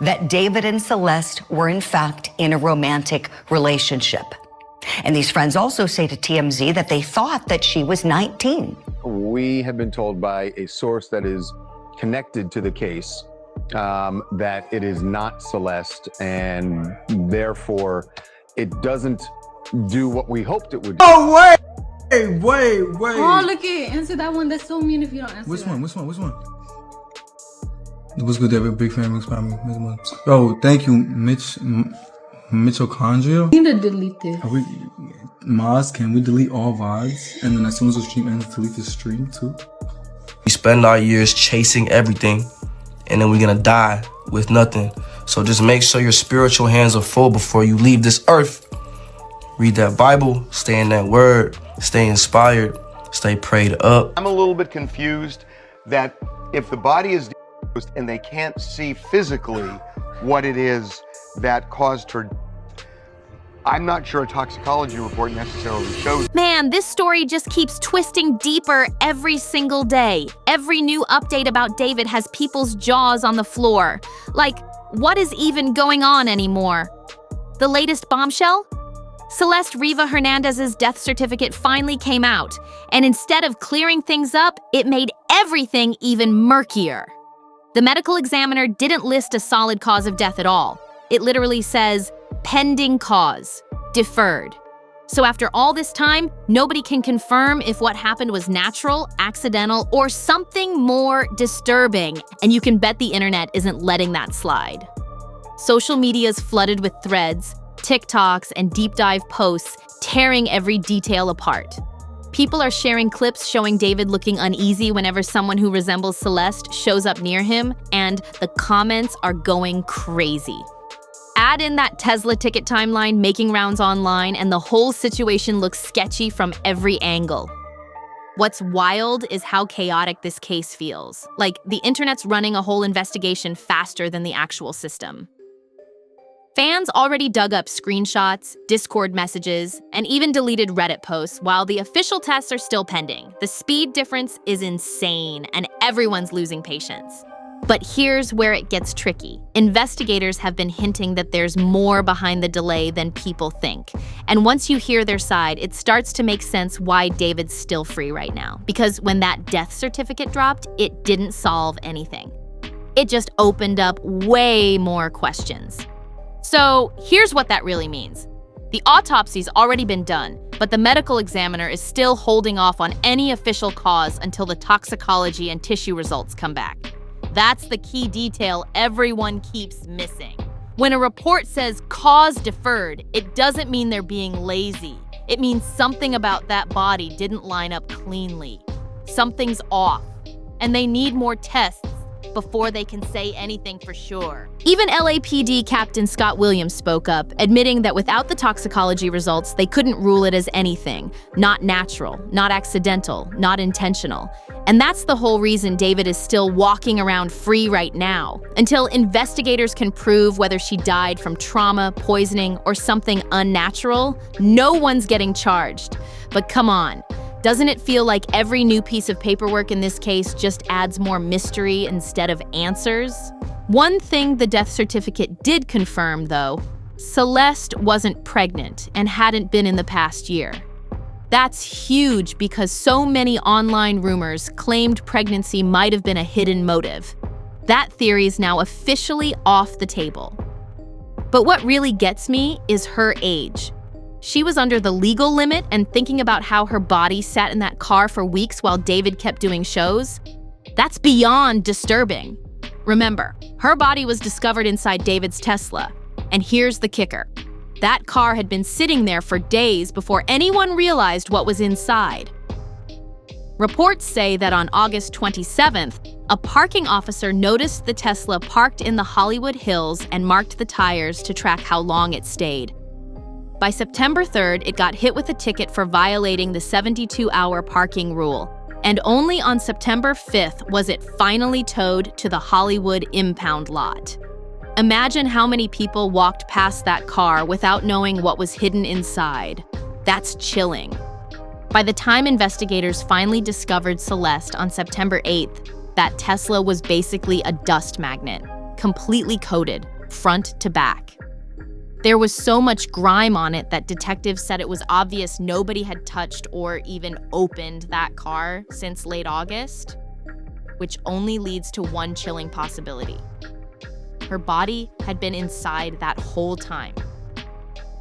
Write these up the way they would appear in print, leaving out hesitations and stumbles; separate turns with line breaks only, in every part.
that David and Celeste were in fact in a romantic relationship. And these friends also say to TMZ that they thought that she was 19.
We have been told by a source that is connected to the case that it is not Celeste, and therefore it doesn't do what we hoped it would do.
Oh, wait.
Oh, look it. Answer that one. That's so mean if you don't answer
Which
that.
one? What's good, David? Big fan, mixed by me. Yo, thank you, Mitochondria.
I need to delete this.
Maz, can we delete all VODs? And then as soon as the stream ends, delete the stream too?
We spend our years chasing everything, and then we're gonna die with nothing. So just make sure your spiritual hands are full before you leave this earth. Read that Bible, stay in that word, stay inspired, stay prayed up.
I'm a little bit confused that if the body is decomposed and they can't see physically what it is that caused her, I'm not sure a toxicology report necessarily shows.
Man, this story just keeps twisting deeper every single day. Every new update about David has people's jaws on the floor. Like, what is even going on anymore? The latest bombshell? Celeste Riva Hernandez's death certificate finally came out, and instead of clearing things up, it made everything even murkier. The medical examiner didn't list a solid cause of death at all. It literally says, pending cause, deferred. So after all this time, nobody can confirm if what happened was natural, accidental, or something more disturbing, and you can bet the internet isn't letting that slide. Social media is flooded with threads, TikToks, and deep dive posts tearing every detail apart. People are sharing clips showing David looking uneasy whenever someone who resembles Celeste shows up near him, and the comments are going crazy. Add in that Tesla ticket timeline making rounds online, and the whole situation looks sketchy from every angle. What's wild is how chaotic this case feels. Like, the internet's running a whole investigation faster than the actual system. Fans already dug up screenshots, Discord messages, and even deleted Reddit posts while the official tests are still pending. The speed difference is insane, and everyone's losing patience. But here's where it gets tricky. Investigators have been hinting that there's more behind the delay than people think. And once you hear their side, it starts to make sense why David's still free right now. Because when that death certificate dropped, it didn't solve anything. It just opened up way more questions. So here's what that really means. The autopsy's already been done, but the medical examiner is still holding off on any official cause until the toxicology and tissue results come back. That's the key detail everyone keeps missing. When a report says cause deferred, it doesn't mean they're being lazy. It means something about that body didn't line up cleanly. Something's off, and they need more tests before they can say anything for sure. Even LAPD Captain Scott Williams spoke up, admitting that without the toxicology results, they couldn't rule it as anything. Not natural, not accidental, not intentional. And that's the whole reason David is still walking around free right now, until investigators can prove whether she died from trauma, poisoning, or something unnatural. No one's getting charged. But come on. Doesn't it feel like every new piece of paperwork in this case just adds more mystery instead of answers? One thing the death certificate did confirm, though, Celeste wasn't pregnant and hadn't been in the past year. That's huge because so many online rumors claimed pregnancy might have been a hidden motive. That theory is now officially off the table. But what really gets me is her age. She was under the legal limit, and thinking about how her body sat in that car for weeks while David kept doing shows, that's beyond disturbing. Remember, her body was discovered inside David's Tesla. And here's the kicker. That car had been sitting there for days before anyone realized what was inside. Reports say that on August 27th, a parking officer noticed the Tesla parked in the Hollywood Hills and marked the tires to track how long it stayed. By September 3rd, it got hit with a ticket for violating the 72-hour parking rule. And only on September 5th was it finally towed to the Hollywood impound lot. Imagine how many people walked past that car without knowing what was hidden inside. That's chilling. By the time investigators finally discovered Celeste on September 8th, that Tesla was basically a dust magnet, completely coated. front to back. There was so much grime on it that detectives said it was obvious nobody had touched or even opened that car since late August, which only leads to one chilling possibility. Her body had been inside that whole time.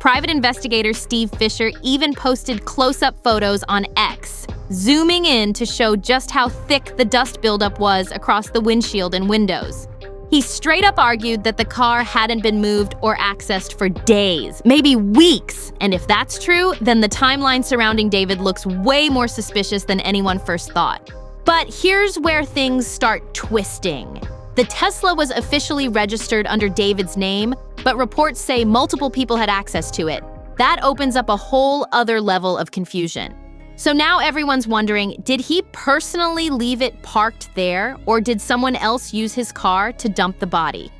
Private investigator Steve Fisher even posted close-up photos on X, zooming in to show just how thick the dust buildup was across the windshield and windows. He straight up argued that the car hadn't been moved or accessed for days, maybe weeks. And if that's true, then the timeline surrounding David looks way more suspicious than anyone first thought. But here's where things start twisting. The Tesla was officially registered under David's name, but reports say multiple people had access to it. That opens up a whole other level of confusion. So now everyone's wondering, did he personally leave it parked there, or did someone else use his car to dump the body?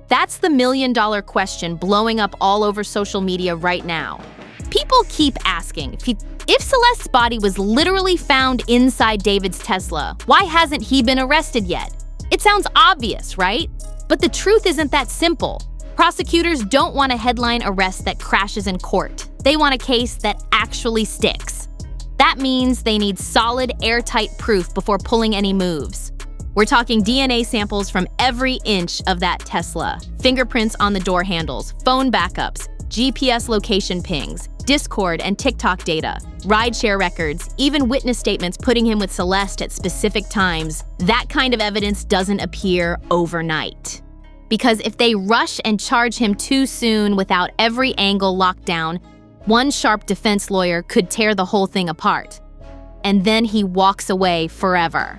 That's the million-dollar question blowing up all over social media right now. People keep asking, if Celeste's body was literally found inside David's Tesla, why hasn't he been arrested yet? It sounds obvious, right? But the truth isn't that simple. Prosecutors don't want a headline arrest that crashes in court. They want a case that actually sticks. That means they need solid, airtight proof before pulling any moves. We're talking DNA samples from every inch of that Tesla, fingerprints on the door handles, phone backups, GPS location pings, Discord and TikTok data, rideshare records, even witness statements putting him with Celeste at specific times. That kind of evidence doesn't appear overnight. Because if they rush and charge him too soon without every angle locked down, one sharp defense lawyer could tear the whole thing apart. And then he walks away forever.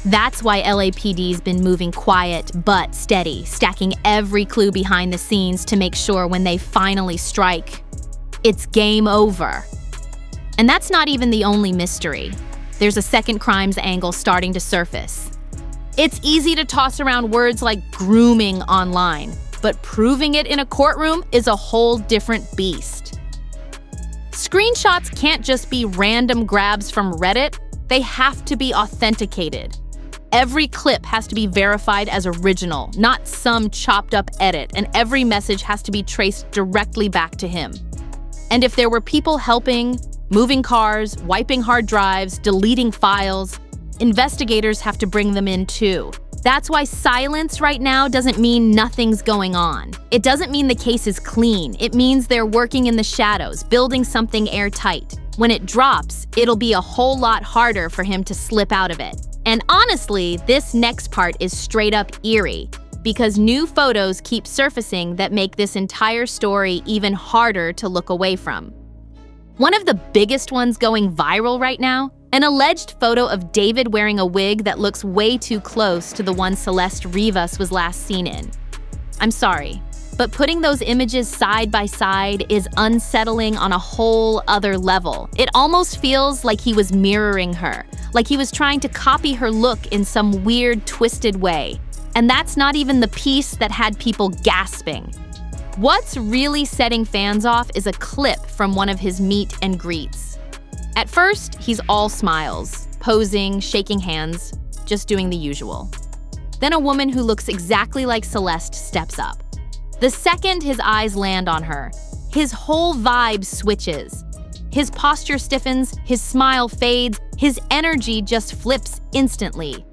That's why LAPD's been moving quiet but steady, stacking every clue behind the scenes to make sure when they finally strike, it's game over. And that's not even the only mystery. There's a second crimes angle starting to surface. It's easy to toss around words like grooming online, but proving it in a courtroom is a whole different beast. Screenshots can't just be random grabs from Reddit, they have to be authenticated. Every clip has to be verified as original, not some chopped up edit, and every message has to be traced directly back to him. And if there were people helping, moving cars, wiping hard drives, deleting files, investigators have to bring them in too. That's why silence right now doesn't mean nothing's going on. It doesn't mean the case is clean. It means they're working in the shadows, building something airtight. When it drops, it'll be a whole lot harder for him to slip out of it. And honestly, this next part is straight up eerie, because new photos keep surfacing that make this entire story even harder to look away from. One of the biggest ones going viral right now, an alleged photo of David wearing a wig that looks way too close to the one Celeste Rivas was last seen in. I'm sorry, but putting those images side by side is unsettling on a whole other level. It almost feels like he was mirroring her, like he was trying to copy her look in some weird, twisted way. And that's not even the piece that had people gasping. What's really setting fans off is a clip from one of his meet and greets. At first, he's all smiles, posing, shaking hands, just doing the usual. Then a woman who looks exactly like Celeste steps up. The second his eyes land on her, his whole vibe switches. His posture stiffens, his smile fades, his energy just flips instantly.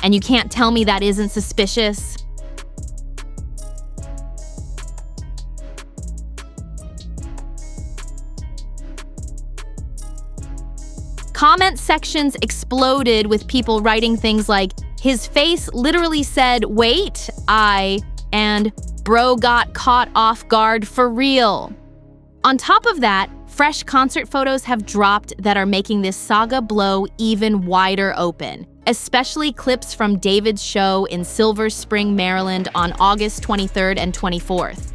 And you can't tell me that isn't suspicious? Comment sections exploded with people writing things like, his face literally said, wait, and bro got caught off guard for real. On top of that, fresh concert photos have dropped that are making this saga blow even wider open, especially clips from David's show in Silver Spring, Maryland on August 23rd and 24th.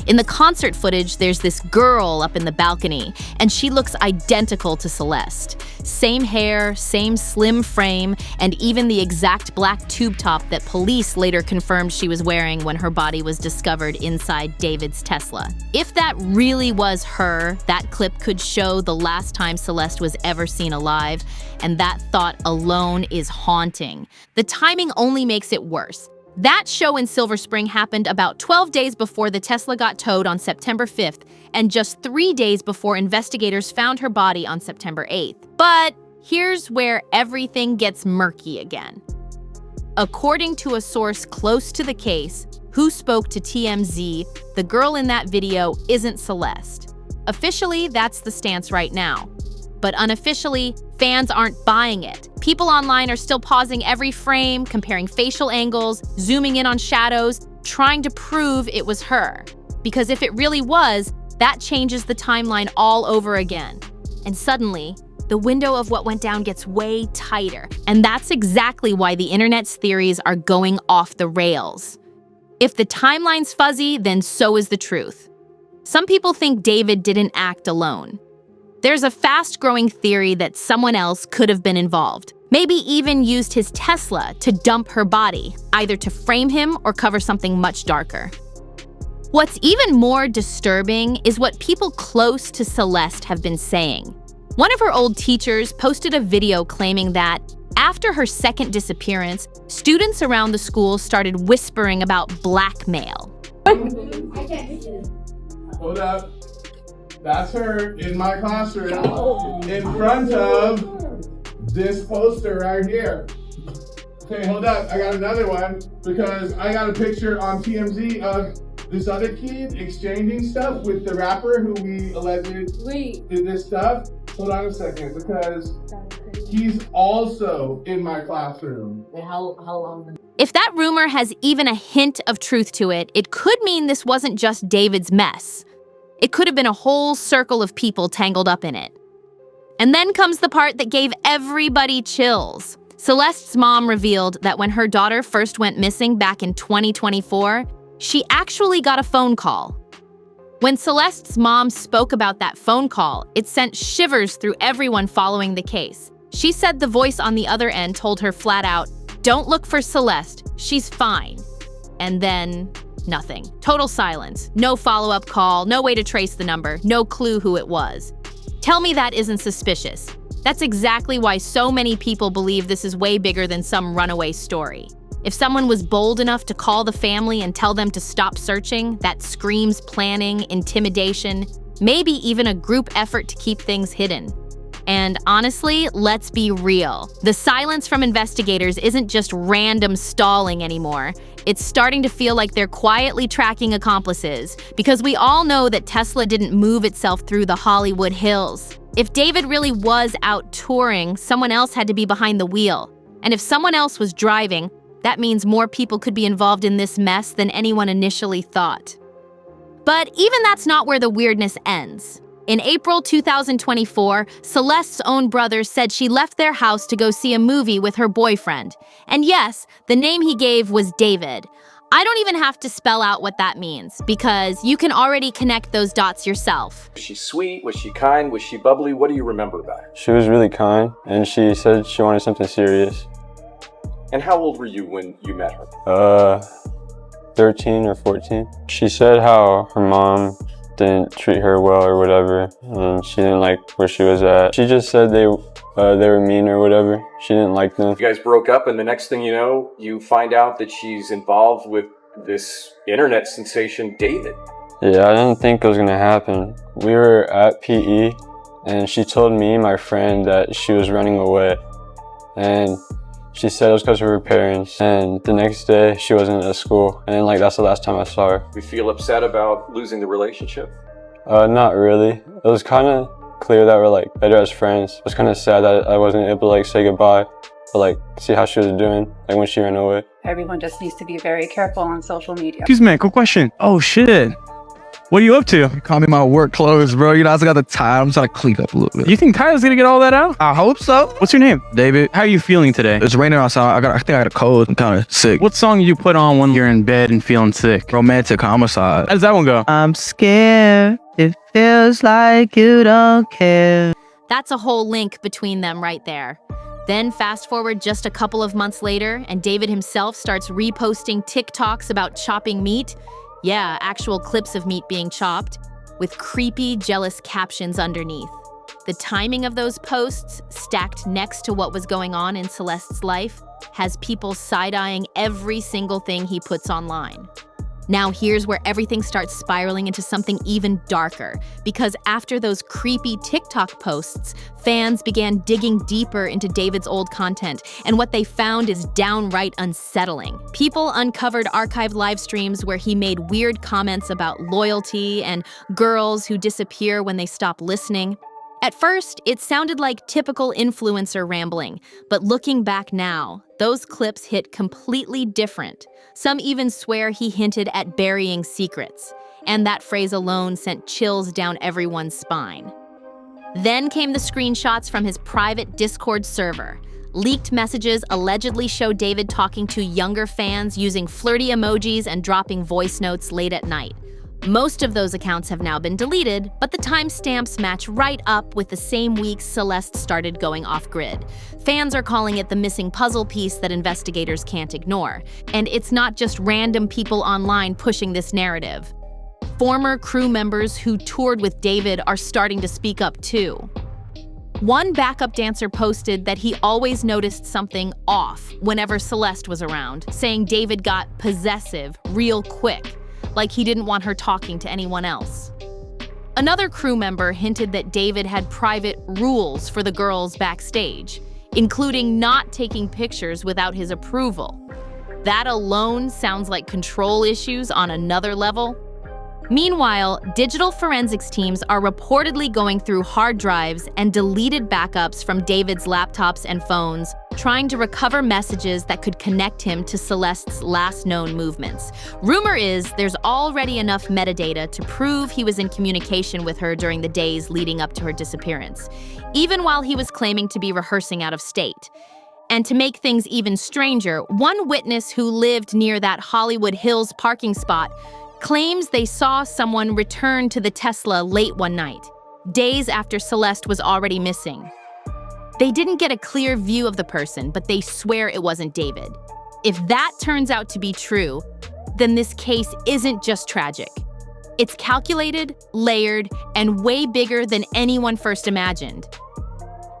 In the concert footage, there's this girl up in the balcony, and she looks identical to Celeste. Same hair, same slim frame, and even the exact black tube top that police later confirmed she was wearing when her body was discovered inside David's Tesla. If that really was her, that clip could show the last time Celeste was ever seen alive, and that thought alone is haunting. The timing only makes it worse. That show in Silver Spring happened about 12 days before the Tesla got towed on September 5th, and just 3 days before investigators found her body on September 8th. But here's where everything gets murky again. According to a source close to the case, who spoke to TMZ, the girl in that video isn't Celeste. Officially, that's the stance right now. But unofficially, fans aren't buying it. People online are still pausing every frame, comparing facial angles, zooming in on shadows, trying to prove it was her. Because if it really was, that changes the timeline all over again. And suddenly, the window of what went down gets way tighter. And that's exactly why the internet's theories are going off the rails. If the timeline's fuzzy, then so is the truth. Some people think David didn't act alone. There's a fast-growing theory that someone else could have been involved. Maybe even used his Tesla to dump her body, either to frame him or cover something much darker. What's even more disturbing is what people close to Celeste have been saying. One of her old teachers posted a video claiming that after her second disappearance, students around the school started whispering about blackmail.
Hold up. That's her in my classroom in front of this poster right here. Okay, hold up. I got another one because I got a picture on TMZ of this other kid exchanging stuff with the rapper who we alleged did this stuff. Hold on a second, because he's also in my classroom.
How long?
If that rumor has even a hint of truth to it, it could mean this wasn't just David's mess. It could have been a whole circle of people tangled up in it. And then comes the part that gave everybody chills. Celeste's mom revealed that when her daughter first went missing back in 2024, she actually got a phone call. When Celeste's mom spoke about that phone call, it sent shivers through everyone following the case. She said the voice on the other end told her flat out, "Don't look for Celeste, she's fine." And then nothing. Total silence. No follow-up call, no way to trace the number, no clue who it was. Tell me that isn't suspicious. That's exactly why so many people believe this is way bigger than some runaway story. If someone was bold enough to call the family and tell them to stop searching, that screams planning, intimidation, maybe even a group effort to keep things hidden. And honestly, let's be real. The silence from investigators isn't just random stalling anymore. It's starting to feel like they're quietly tracking accomplices, because we all know that Tesla didn't move itself through the Hollywood Hills. If David really was out touring, someone else had to be behind the wheel. And if someone else was driving, that means more people could be involved in this mess than anyone initially thought. But even that's not where the weirdness ends. In April 2024, Celeste's own brother said she left their house to go see a movie with her boyfriend. And yes, the name he gave was David. I don't even have to spell out what that means, because you can already connect those dots yourself.
Was she sweet? Was she kind? Was she bubbly? What do you remember about her?
She was really kind, and she said she wanted something serious.
And how old were you when you met her?
13 or 14. She said how her mom didn't treat her well or whatever, and she didn't like where she was at. She just said they were mean or whatever. She didn't like them.
You guys broke up, and the next thing you know, you find out that she's involved with this internet sensation, David.
Yeah, I didn't think it was gonna happen. We were at PE, and she told me and my friend that she was running away, and she said it was because of her parents, and the next day she wasn't at school, and that's the last time I saw her.
We feel upset about losing the relationship?
Not really. It was kind of clear that we're better as friends. It was kind of sad that I wasn't able to say goodbye, but see how she was doing when she ran away.
Everyone just needs to be very careful on social media.
Excuse me, quick question. Oh shit. What are you up to?
You call me my work clothes, bro. You know, I still got the tie. I'm trying to clean up a little bit.
You think Kyle's gonna get all that out?
I hope so.
What's your name?
David.
How are you feeling today?
It's raining outside. I think I got a cold. I'm kind of sick.
What song do you put on when you're in bed and feeling sick?
Romantic Homicide.
How does that one go?
I'm scared. It feels like you don't care.
That's a whole link between them right there. Then fast forward just a couple of months later, and David himself starts reposting TikToks about chopping meat. Yeah, actual clips of meat being chopped, with creepy, jealous captions underneath. The timing of those posts, stacked next to what was going on in Celeste's life, has people side-eyeing every single thing he puts online. Now here's where everything starts spiraling into something even darker, because after those creepy TikTok posts, fans began digging deeper into David's old content, and what they found is downright unsettling. People uncovered archived live streams where he made weird comments about loyalty and girls who disappear when they stop listening. At first, it sounded like typical influencer rambling, but looking back now, those clips hit completely different. Some even swear he hinted at burying secrets, and that phrase alone sent chills down everyone's spine. Then came the screenshots from his private Discord server. Leaked messages allegedly show David talking to younger fans using flirty emojis and dropping voice notes late at night. Most of those accounts have now been deleted, but the timestamps match right up with the same week Celeste started going off-grid. Fans are calling it the missing puzzle piece that investigators can't ignore. And it's not just random people online pushing this narrative. Former crew members who toured with David are starting to speak up too. One backup dancer posted that he always noticed something off whenever Celeste was around, saying David got possessive real quick, like he didn't want her talking to anyone else. Another crew member hinted that David had private rules for the girls backstage, including not taking pictures without his approval. That alone sounds like control issues on another level. Meanwhile, digital forensics teams are reportedly going through hard drives and deleted backups from David's laptops and phones, trying to recover messages that could connect him to Celeste's last known movements. Rumor is there's already enough metadata to prove he was in communication with her during the days leading up to her disappearance, even while he was claiming to be rehearsing out of state. And to make things even stranger, one witness who lived near that Hollywood Hills parking spot claims they saw someone return to the Tesla late one night, days after Celeste was already missing. They didn't get a clear view of the person, but they swear it wasn't David. If that turns out to be true, then this case isn't just tragic. It's calculated, layered, and way bigger than anyone first imagined.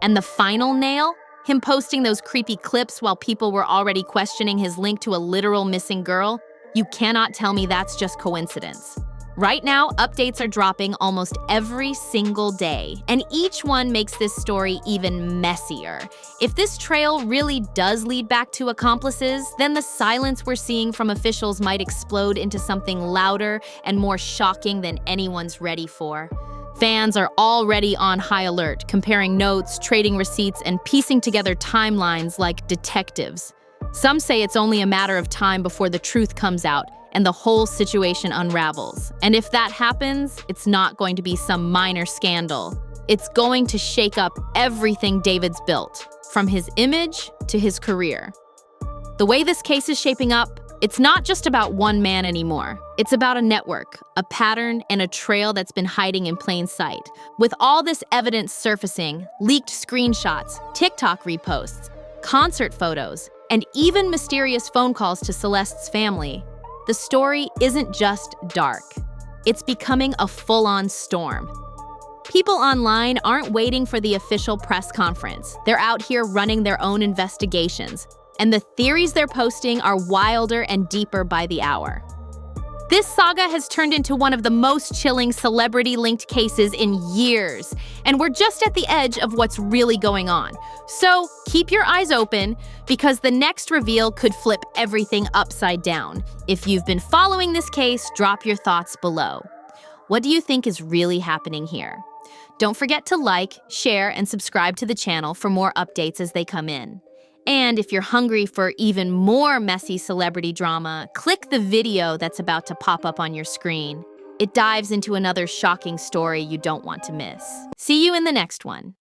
And the final nail? Him posting those creepy clips while people were already questioning his link to a literal missing girl? You cannot tell me that's just coincidence. Right now, updates are dropping almost every single day, and each one makes this story even messier. If this trail really does lead back to accomplices, then the silence we're seeing from officials might explode into something louder and more shocking than anyone's ready for. Fans are already on high alert, comparing notes, trading receipts, and piecing together timelines like detectives. Some say it's only a matter of time before the truth comes out and the whole situation unravels. And if that happens, it's not going to be some minor scandal. It's going to shake up everything David's built, from his image to his career. The way this case is shaping up, it's not just about one man anymore. It's about a network, a pattern, and a trail that's been hiding in plain sight. With all this evidence surfacing, leaked screenshots, TikTok reposts, concert photos, and even mysterious phone calls to Celeste's family, the story isn't just dark. It's becoming a full-on storm. People online aren't waiting for the official press conference. They're out here running their own investigations, and the theories they're posting are wilder and deeper by the hour. This saga has turned into one of the most chilling celebrity-linked cases in years, and we're just at the edge of what's really going on. So keep your eyes open, because the next reveal could flip everything upside down. If you've been following this case, drop your thoughts below. What do you think is really happening here? Don't forget to like, share, and subscribe to the channel for more updates as they come in. And if you're hungry for even more messy celebrity drama, click the video that's about to pop up on your screen. It dives into another shocking story you don't want to miss. See you in the next one.